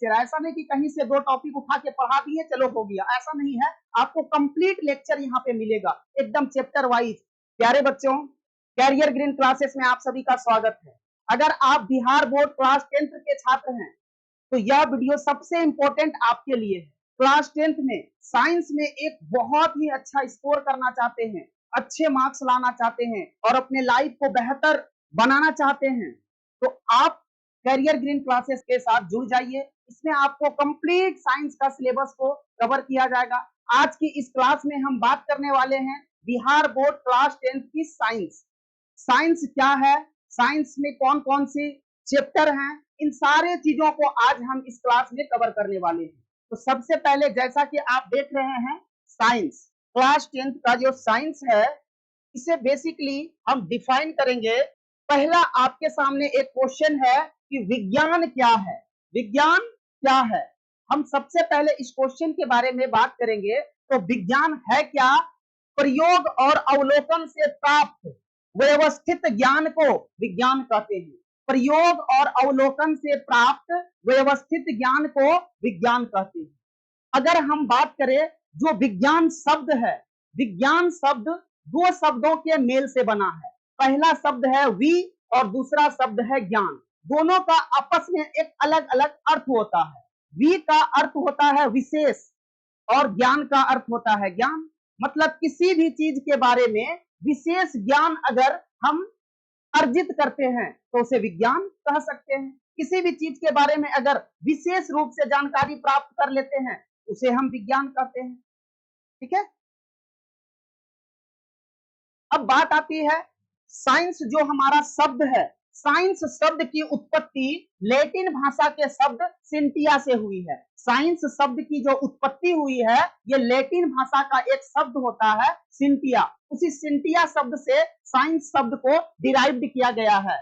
Lecture, ऐसा नहीं कि कहीं से 2 टॉपिक उठा के पढ़ा दिए चलो हो गया, ऐसा नहीं है। आपको कंप्लीट लेक्चर यहाँ पे मिलेगा एकदम चैप्टर वाइज। प्यारे बच्चों, कैरियर ग्रीन क्लासेस में आप सभी का स्वागत है। अगर आप बिहार बोर्ड क्लास 10th के छात्र हैं तो यह वीडियो सबसे इंपॉर्टेंट आपके लिए है। क्लास 10th में साइंस में एक बहुत ही अच्छा स्कोर करना चाहते हैं, अच्छे मार्क्स लाना चाहते हैं और अपने लाइफ को बेहतर बनाना चाहते हैं, तो आप कैरियर ग्रीन क्लासेस के साथ जुड़ जाइए। इसमें आपको कंप्लीट साइंस का सिलेबस को कवर किया जाएगा। आज की इस क्लास में हम बात करने वाले हैं बिहार बोर्ड क्लास 10th की साइंस। साइंस क्या है, साइंस में कौन कौन सी चैप्टर हैं, इन सारे चीजों को आज हम इस क्लास में कवर करने वाले हैं। तो सबसे पहले जैसा कि आप देख रहे हैं, साइंस क्लास 10th का जो साइंस है इसे बेसिकली हम डिफाइन करेंगे। पहला आपके सामने एक क्वेश्चन है कि विज्ञान क्या है। विज्ञान क्या है, हम सबसे पहले इस क्वेश्चन के बारे में बात करेंगे। तो विज्ञान है क्या? प्रयोग और अवलोकन से प्राप्त व्यवस्थित ज्ञान को विज्ञान कहते हैं। प्रयोग और अवलोकन से प्राप्त व्यवस्थित ज्ञान को विज्ञान कहते हैं। अगर हम बात करें जो विज्ञान शब्द है, विज्ञान शब्द 2 शब्दों के मेल से बना है। पहला शब्द है वि और दूसरा शब्द है ज्ञान। दोनों का आपस में एक अलग अलग अर्थ होता है। वि का अर्थ होता है विशेष और ज्ञान का अर्थ होता है ज्ञान। मतलब किसी भी चीज के बारे में विशेष ज्ञान अगर हम अर्जित करते हैं तो उसे विज्ञान कह सकते हैं। किसी भी चीज के बारे में अगर विशेष रूप से जानकारी प्राप्त कर लेते हैं उसे हम विज्ञान कहते हैं। ठीक है, अब बात आती है साइंस जो हमारा शब्द है। साइंस शब्द की उत्पत्ति लैटिन भाषा के शब्द सिंटिया से हुई है। साइंस शब्द की जो उत्पत्ति हुई है ये लैटिन भाषा का एक शब्द होता है सिंटिया। उसी सिंटिया शब्द से साइंस शब्द को डिराइव्ड किया गया है,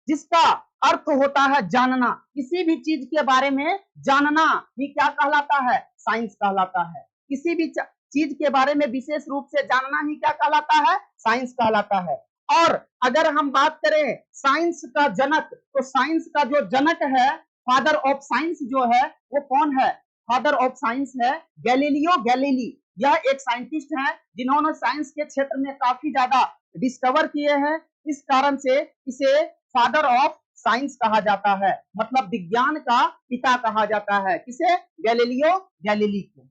जिसका अर्थ होता है जानना। किसी भी चीज के बारे में जानना ही क्या कहलाता है? साइंस कहलाता है। किसी भी चीज के बारे में विशेष रूप से जानना ही क्या कहलाता है? साइंस कहलाता है। और अगर हम बात करें साइंस का जनक, तो साइंस का जो जनक है, फादर ऑफ साइंस जो है वो कौन है? फादर ऑफ साइंस है गैलीलियो गैलीली। यह एक साइंटिस्ट है जिन्होंने साइंस के क्षेत्र में काफी ज्यादा डिस्कवर किए हैं। इस कारण से इसे फादर ऑफ साइंस कहा जाता है, मतलब विज्ञान का पिता कहा जाता है। किसे? गैलीलियो गैलीली को।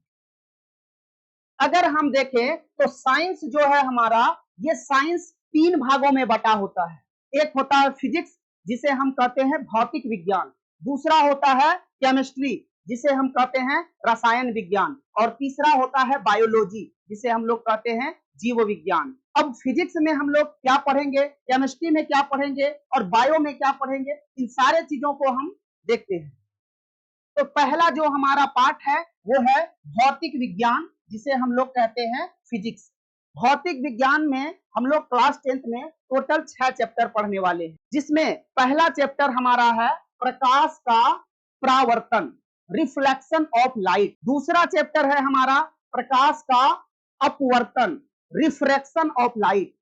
अगर हम देखें तो साइंस जो है हमारा, ये साइंस 3 भागों में बटा होता है। एक होता है फिजिक्स जिसे हम कहते हैं भौतिक विज्ञान, दूसरा होता है केमिस्ट्री जिसे हम कहते हैं रसायन विज्ञान, और तीसरा होता है बायोलॉजी जिसे हम लोग कहते हैं जीव विज्ञान। अब फिजिक्स में हम लोग क्या पढ़ेंगे, केमिस्ट्री में क्या पढ़ेंगे और बायो में क्या पढ़ेंगे, इन सारे चीजों को हम देखते हैं। तो पहला जो हमारा पार्ट है वो है भौतिक विज्ञान जिसे हम लोग कहते हैं फिजिक्स। भौतिक विज्ञान में हम लोग क्लास 10th में टोटल 6 चैप्टर पढ़ने वाले हैं, जिसमें पहला चैप्टर हमारा है प्रकाश का परावर्तन, रिफ्लेक्शन ऑफ लाइट। दूसरा चैप्टर है हमारा प्रकाश का अपवर्तन, रिफ्रैक्शन ऑफ लाइट।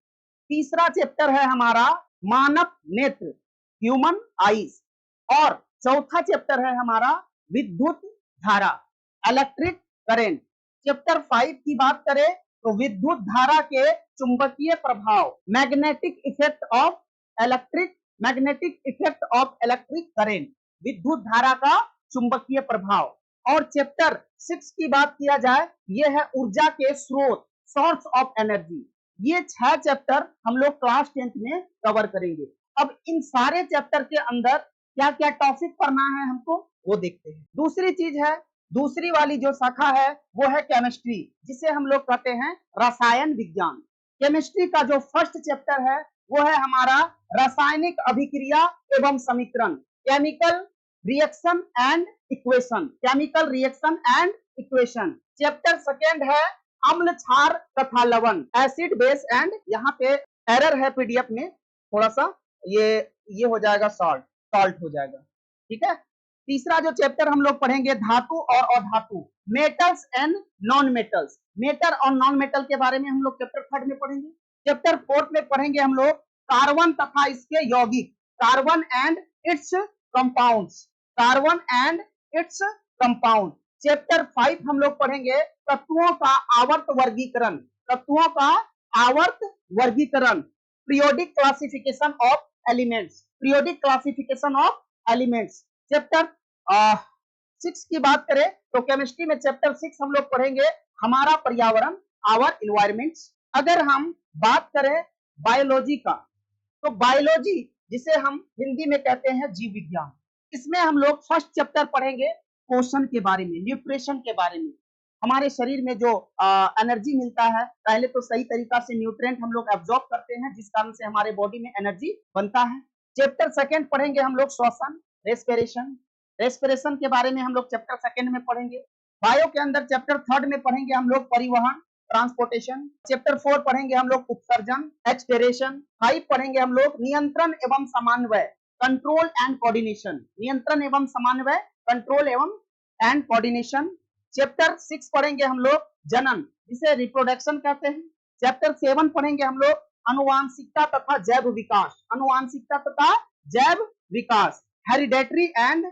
तीसरा चैप्टर है हमारा मानव नेत्र, ह्यूमन आईज। और चौथा चैप्टर है हमारा विद्युत धारा, इलेक्ट्रिक करंट। चैप्टर 5 की बात करें तो विद्युत धारा के चुंबकीय प्रभाव, magnetic effect of electric, magnetic effect of electric current, विद्युत धारा का चुंबकीय प्रभाव। और चैप्टर 6 की बात किया जाए, यह है ऊर्जा के स्रोत, सोर्स ऑफ एनर्जी। ये 6 चैप्टर हम लोग क्लास 10th में कवर करेंगे। अब इन सारे चैप्टर के अंदर क्या क्या टॉपिक पढ़ना है हमको वो देखते हैं। दूसरी चीज है, दूसरी वाली जो शाखा है वो है केमिस्ट्री जिसे हम लोग कहते हैं रसायन विज्ञान। केमिस्ट्री का जो फर्स्ट चैप्टर है वो है हमारा रासायनिक अभिक्रिया एवं समीकरण, chemical reaction and equation, chemical reaction and equation. Chapter second है अम्ल क्षार तथा लवण, एसिड बेस एंड, यहाँ पे एरर है पीडीएफ में थोड़ा सा, ये हो जाएगा सॉल्ट, सॉल्ट हो जाएगा। ठीक है, तीसरा जो चैप्टर हम लोग पढ़ेंगे धातु और अधातु, metals and non metals. Metal और नॉन मेटल के बारे में हम लोग चैप्टर 3 में पढ़ेंगे। चैप्टर 4 में पढ़ेंगे हम लोग कार्बन तथा इसके यौगिक, carbon and it's compounds, carbon and its compound. Chapter 5 हम लोग पढ़ेंगे तत्वों का आवर्त वर्गीकरण, तत्वों का आवर्त वर्गीकरण, periodic classification of elements, periodic classification of elements. Chapter 6 की बात करें तो केमिस्ट्री में चैप्टर 6 हम लोग पढ़ेंगे हमारा पर्यावरण, आवर इन्वायरमेंट्स। अगर हम बात करें बायोलॉजी का, तो बायोलॉजी जिसे हम हिंदी में कहते हैं जीव विज्ञान, इसमें हम लोग फर्स्ट चैप्टर पढ़ेंगे पोषण के बारे में, न्यूट्रिशन के बारे में। हमारे शरीर में जो एनर्जी मिलता है, पहले तो सही तरीका से न्यूट्रिएंट हम लोग एब्जॉर्ब करते हैं, जिस कारण से हमारे बॉडी में एनर्जी बनता है। चैप्टर सेकंड पढ़ेंगे हम लोग श्वसन, रेस्पिरेशन, रेस्पिरेशन के बारे में हम लोग चैप्टर सेकंड में पढ़ेंगे। बायो के अंदर चैप्टर थर्ड में पढ़ेंगे हम लोग परिवहन, ट्रांसपोर्टेशन। चैप्टर 4 पढ़ेंगे हम लोग उत्सर्जन, एक्सपिरेशन। 5 पढ़ेंगे हम लोग नियंत्रण एवं समन्वय, कंट्रोल एंड कोऑर्डिनेशन, नियंत्रण एवं समन्वय, कंट्रोल एवं एंड कोऑर्डिनेशन। चैप्टर 6 पढ़ेंगे हम लोग जनन, जिसे रिप्रोडक्शन कहते हैं। चैप्टर 7 पढ़ेंगे हम लोग अनुवांशिकता तथा जैव विकास, अनुवांशिकता तथा जैव विकास, hereditary and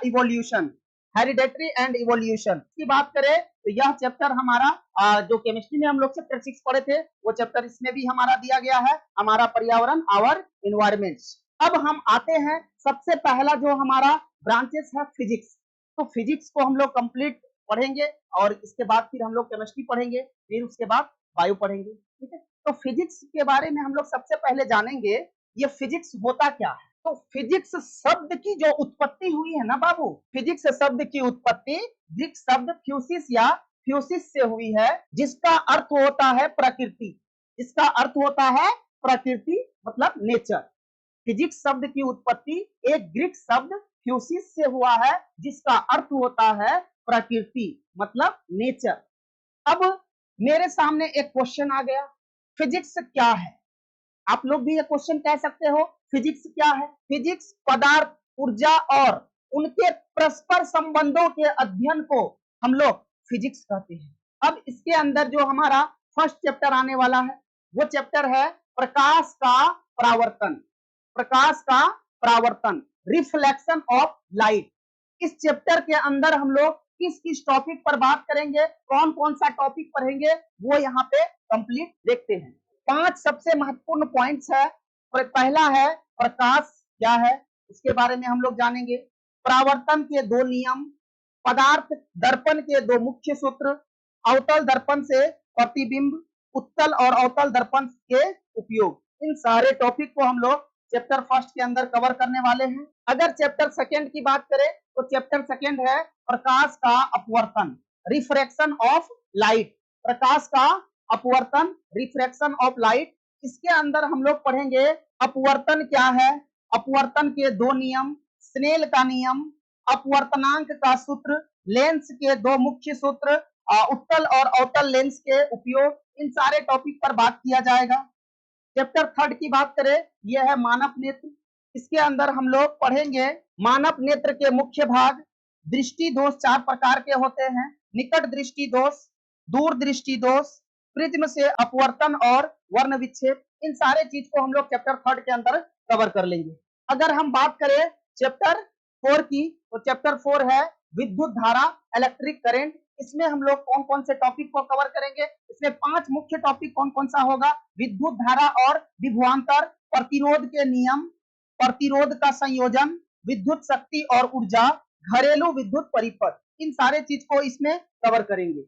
evolution, hereditary and evolution की बात करें तो यह चैप्टर हमारा जो केमिस्ट्री में हम लोग चैप्टर 6 पढ़े थे, वो चैप्टर इसमें भी हमारा दिया गया है, हमारा पर्यावरण, आवर इन्वायरमेंट्स। अब हम आते हैं सबसे पहला जो हमारा ब्रांचेस है फिजिक्स। तो फिजिक्स को हम लोग कंप्लीट पढ़ेंगे और इसके बाद फिर हम लोग केमिस्ट्री पढ़ेंगे, फिर उसके बाद बायो पढ़ेंगे, ठीक है। तो फिजिक्स के बारे में हम लोग सबसे पहले जानेंगे ये फिजिक्स होता क्या है। तो फिजिक्स शब्द की जो उत्पत्ति हुई है ना बाबू, फिजिक्स शब्द की उत्पत्ति ग्रीक शब्द फ्यूसिस या फ्यूसिस से हुई है, जिसका अर्थ होता है प्रकृति, इसका अर्थ होता है प्रकृति मतलब नेचर। फिजिक्स शब्द की उत्पत्ति एक ग्रीक शब्द फ्यूसिस से हुआ है, जिसका अर्थ होता है प्रकृति मतलब नेचर। अब मेरे सामने एक क्वेश्चन आ गया, फिजिक्स क्या है? आप लोग भी ये क्वेश्चन कह सकते हो, फिजिक्स क्या है? फिजिक्स पदार्थ, ऊर्जा और उनके परस्पर संबंधों के अध्ययन को हम लोग फिजिक्स कहते हैं। अब इसके अंदर जो हमारा फर्स्ट चैप्टर आने वाला है, वो चैप्टर है प्रकाश का परावर्तन, प्रकाश का परावर्तन, रिफ्लेक्शन ऑफ लाइट। इस चैप्टर के अंदर हम लोग किस किस टॉपिक पर बात करेंगे, कौन कौन सा टॉपिक पढ़ेंगे, वो यहाँ पे कंप्लीट देखते हैं। 5 सबसे महत्वपूर्ण पॉइंट्स है। पहला है प्रकाश क्या है, उसके बारे में हम लोग जानेंगे। परावर्तन के 2 नियम, पदार्थ दर्पण के 2 मुख्य सूत्र, अवतल दर्पण से प्रतिबिंब, उत्तल और अवतल दर्पण के उपयोग। इन सारे टॉपिक को हम लोग चैप्टर फर्स्ट के अंदर कवर करने वाले हैं। अगर चैप्टर सेकंड की बात करें तो चैप्टर सेकंड है प्रकाश का अपवर्तन, रिफ्रैक्शन ऑफ लाइट, प्रकाश का अपवर्तन, रिफ्रैक्शन ऑफ लाइट। इसके अंदर हम लोग पढ़ेंगे अपवर्तन क्या है, अपवर्तन के 2 नियम, स्नेल का नियम, अपवर्तनांक का सूत्र, लेंस के 2 मुख्य सूत्र, उत्तल और अवतल लेंस के उपयोग। इन सारे टॉपिक पर बात किया जाएगा। चैप्टर थर्ड की बात करें, यह है मानव नेत्र। इसके अंदर हम लोग पढ़ेंगे मानव नेत्र के मुख्य भाग। दृष्टि दोष 4 प्रकार के होते हैं, निकट दृष्टि दोष, दूर दृष्टि दोष, प्रिज्म से अपवर्तन और वर्ण विक्षेप। इन सारे चीज को हम लोग चैप्टर थर्ड के अंदर कवर कर लेंगे। अगर हम बात करें चैप्टर 4 की, तो चैप्टर 4 है विद्युत धारा, इलेक्ट्रिक करंट। इसमें हम लोग कौन कौन से टॉपिक को कवर करेंगे, इसमें 5 मुख्य टॉपिक कौन कौन सा होगा, विद्युत धारा और विभवांतर, प्रतिरोध के नियम, प्रतिरोध का संयोजन, विद्युत शक्ति और ऊर्जा, घरेलू विद्युत परिपथ। इन सारे चीज को इसमें कवर करेंगे।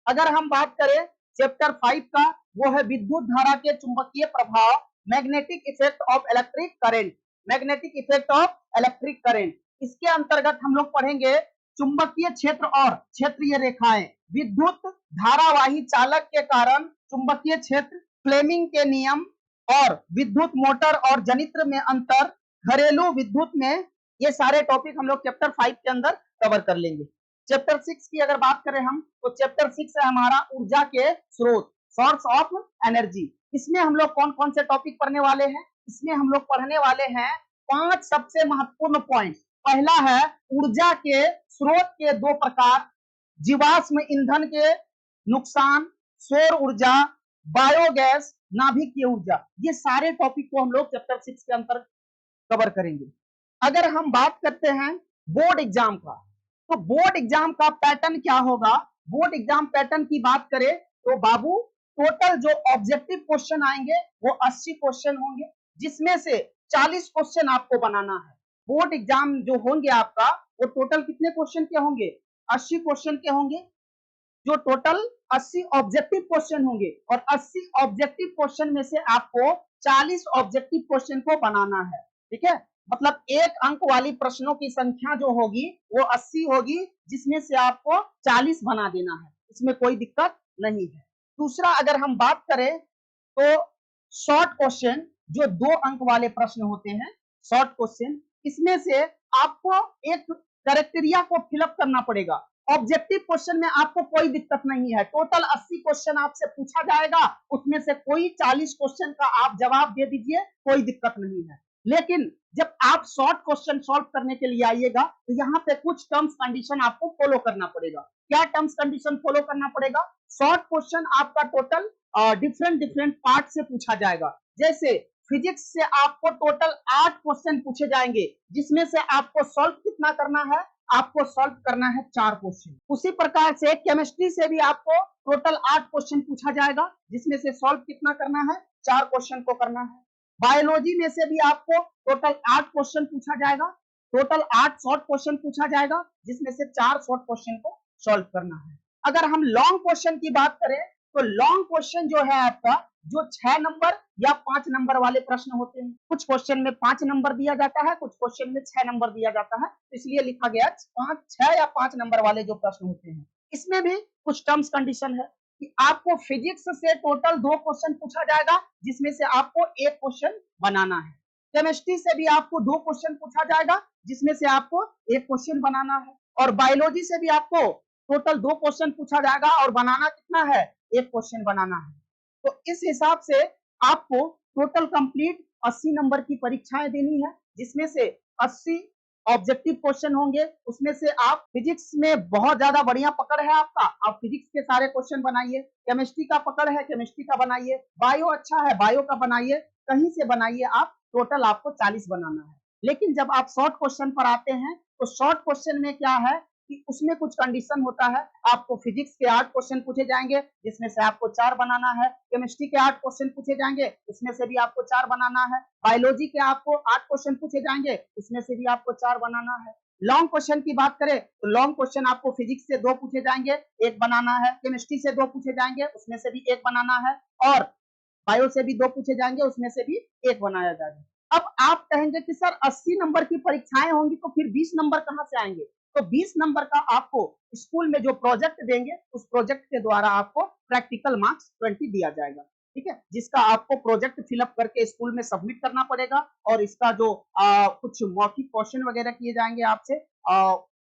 अगर हम बात करें चैप्टर 5 का, वो है विद्युत धारा के चुंबकीय प्रभाव, magnetic effect of electric current, magnetic effect of electric current. इसके अंतर्गत हम लोग पढ़ेंगे चुंबकीय क्षेत्र और क्षेत्रीय रेखाएं, विद्युत धारावाही चालक के कारण चुंबकीय क्षेत्र, फ्लेमिंग के नियम और विद्युत मोटर और जनित्र में अंतर, घरेलू विद्युत में। ये सारे टॉपिक हम लोग चैप्टर 5 के अंदर कवर कर लेंगे। चैप्टर 6 की अगर बात करें हम, तो चैप्टर 6 है हमारा ऊर्जा के स्रोत, सोर्स ऑफ एनर्जी। इसमें हम लोग कौन कौन से टॉपिक पढ़ने वाले हैं, इसमें हम लोग पढ़ने वाले हैं 5 सबसे महत्वपूर्ण पॉइंट। पहला है ऊर्जा के स्रोत के 2 प्रकार, जीवाश्म ईंधन के नुकसान, सौर ऊर्जा, बायोगैस, नाभिकीय ऊर्जा। ये सारे टॉपिक को हम लोग चैप्टर 6 के अंदर कवर करेंगे। अगर हम बात करते हैं बोर्ड एग्जाम का, तो बोर्ड एग्जाम का पैटर्न क्या होगा? बोर्ड एग्जाम पैटर्न की बात करें तो बाबू टोटल जो ऑब्जेक्टिव क्वेश्चन आएंगे वो 80 क्वेश्चन होंगे, जिसमें से 40 क्वेश्चन आपको बनाना है। बोर्ड एग्जाम जो होंगे आपका वो टोटल कितने क्वेश्चन के होंगे? 80 क्वेश्चन के होंगे, जो टोटल 80 ऑब्जेक्टिव क्वेश्चन होंगे, और 80 ऑब्जेक्टिव क्वेश्चन में से आपको 40 ऑब्जेक्टिव क्वेश्चन को बनाना है। ठीक है, मतलब एक अंक वाली प्रश्नों की संख्या जो होगी वो 80 होगी, जिसमें से आपको 40 बना देना है, इसमें कोई दिक्कत नहीं है। दूसरा अगर हम बात करें तो शॉर्ट क्वेश्चन, जो 2 अंक वाले प्रश्न होते हैं शॉर्ट क्वेश्चन, इसमें से आपको एक क्राइटेरिया को फिलअप करना पड़ेगा। ऑब्जेक्टिव क्वेश्चन में आपको कोई दिक्कत नहीं है, टोटल 80 क्वेश्चन आपसे पूछा जाएगा, उसमें से कोई 40 क्वेश्चन का आप जवाब दे दीजिए, कोई दिक्कत नहीं है। लेकिन जब आप शॉर्ट क्वेश्चन सॉल्व करने के लिए आइएगा तो यहाँ पे कुछ टर्म्स कंडीशन आपको फॉलो करना पड़ेगा। क्या टर्म्स कंडीशन फॉलो करना पड़ेगा? शॉर्ट क्वेश्चन आपका टोटल डिफरेंट डिफरेंट पार्ट से पूछा जाएगा। जैसे फिजिक्स से आपको टोटल 8 क्वेश्चन पूछे जाएंगे, जिसमें से आपको सॉल्व कितना करना है? आपको सॉल्व करना है 4 क्वेश्चन। उसी प्रकार से केमिस्ट्री से भी आपको टोटल 8 क्वेश्चन पूछा जाएगा, जिसमें से सॉल्व कितना करना है? 4 क्वेश्चन को करना है। बायोलॉजी में से भी आपको टोटल 8 क्वेश्चन पूछा जाएगा, टोटल 8 शॉर्ट क्वेश्चन पूछा जाएगा, जिसमें से 4 शॉर्ट क्वेश्चन को सॉल्व करना है। अगर हम लॉन्ग क्वेश्चन की बात करें तो लॉन्ग क्वेश्चन जो है आपका, जो 6 नंबर या 5 नंबर वाले प्रश्न होते हैं, कुछ क्वेश्चन में 5 नंबर दिया जाता है, कुछ क्वेश्चन में 6 नंबर दिया जाता है, इसलिए लिखा गया 5, 6 या 5 नंबर वाले जो प्रश्न होते हैं। इसमें भी कुछ टर्म्स कंडीशन है कि आपको फिजिक्स से टोटल 2 क्वेश्चन पूछा जाएगा, जिसमें से आपको 1 क्वेश्चन बनाना है। केमिस्ट्री से भी आपको 2 क्वेश्चन पूछा जाएगा, जिसमें से आपको 1 क्वेश्चन बनाना है। और बायोलॉजी से भी आपको टोटल 2 क्वेश्चन पूछा जाएगा और बनाना कितना है? 1 क्वेश्चन बनाना है। तो इस हिसाब से आपको टोटल कंप्लीट 80 नंबर की परीक्षाएं देनी है, जिसमें से 80 ऑब्जेक्टिव क्वेश्चन होंगे। उसमें से आप फिजिक्स में बहुत ज्यादा बढ़िया पकड़ है आपका, आप फिजिक्स के सारे क्वेश्चन बनाइए। केमिस्ट्री का पकड़ है, केमिस्ट्री का बनाइए। बायो अच्छा है, बायो का बनाइए, कहीं से बनाइए आप। टोटल आपको 40 बनाना है। लेकिन जब आप शॉर्ट क्वेश्चन पर आते हैं तो शॉर्ट क्वेश्चन में क्या है कि उसमें कुछ कंडीशन होता है। आपको फिजिक्स के 8 क्वेश्चन पूछे जाएंगे, जिसमें से आपको 4 बनाना है। केमिस्ट्री के 8 क्वेश्चन पूछे जाएंगे, उसमें से भी आपको 4 बनाना है। बायोलॉजी के आपको 8 क्वेश्चन पूछे जाएंगे, उसमें से भी आपको 4 बनाना है। लॉन्ग क्वेश्चन की बात करें तो लॉन्ग क्वेश्चन आपको फिजिक्स से 2 पूछे जाएंगे, 1 बनाना है। केमिस्ट्री से 2 पूछे जाएंगे, उसमें से भी 1 बनाना है। और बायो से भी 2 पूछे जाएंगे, उसमें से भी 1 बनाया जाएगा। अब आप कहेंगे कि सर 80 नंबर की परीक्षाएं होंगी तो फिर 20 नंबर कहां से आएंगे? तो 20 नंबर का आपको स्कूल में जो प्रोजेक्ट देंगे, उस प्रोजेक्ट के द्वारा आपको प्रैक्टिकल मार्क्स 20 दिया जाएगा। ठीक है, जिसका आपको प्रोजेक्ट फिलअप करके स्कूल में सबमिट करना पड़ेगा, और इसका जो कुछ मौखिक क्वेश्चन वगैरह किए जाएंगे आपसे,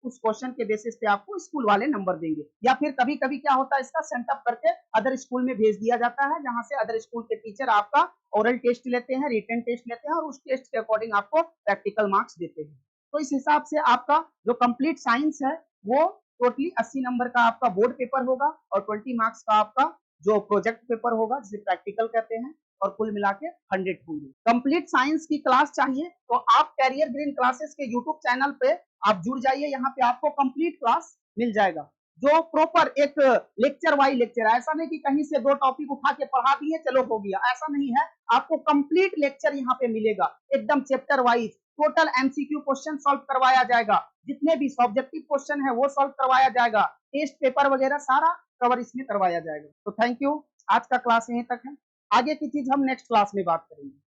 उस क्वेश्चन के बेसिस पे आपको स्कूल वाले नंबर देंगे। या फिर कभी कभी क्या होता है, इसका सेंटअप करके अदर स्कूल में भेज दिया जाता है, जहां से अदर स्कूल के टीचर आपका ओरल टेस्ट लेते हैं, रिटन टेस्ट लेते हैं, और उस टेस्ट के अकॉर्डिंग आपको प्रैक्टिकल मार्क्स देते हैं। तो इस हिसाब से आपका जो कंप्लीट साइंस है वो टोटली 80 नंबर का आपका बोर्ड पेपर होगा, और 20 मार्क्स का आपका जो प्रोजेक्ट पेपर होगा, जिसे प्रैक्टिकल कहते हैं, और कुल मिला के 100 होंगे। कंप्लीट साइंस की क्लास चाहिए तो आप कैरियर ग्रीन क्लासेस के यूट्यूब चैनल पे आप जुड़ जाइए। यहाँ पे आपको कंप्लीट क्लास मिल जाएगा, जो प्रॉपर एक लेक्चर वाइज लेक्चर है। ऐसा नहीं कि कहीं से 2 टॉपिक उठा के पढ़ा दिए चलो हो गया, ऐसा नहीं है। आपको कंप्लीट लेक्चर यहाँ पे मिलेगा, एकदम chapter wise. Total MCQ question solve करवाया जाएगा, जितने भी सब्जेक्टिव क्वेश्चन है वो सॉल्व करवाया जाएगा, टेस्ट पेपर वगैरह सारा कवर इसमें करवाया जाएगा। तो थैंक यू, आज का क्लास यहीं तक है। आगे की चीज हम नेक्स्ट क्लास में बात करेंगे।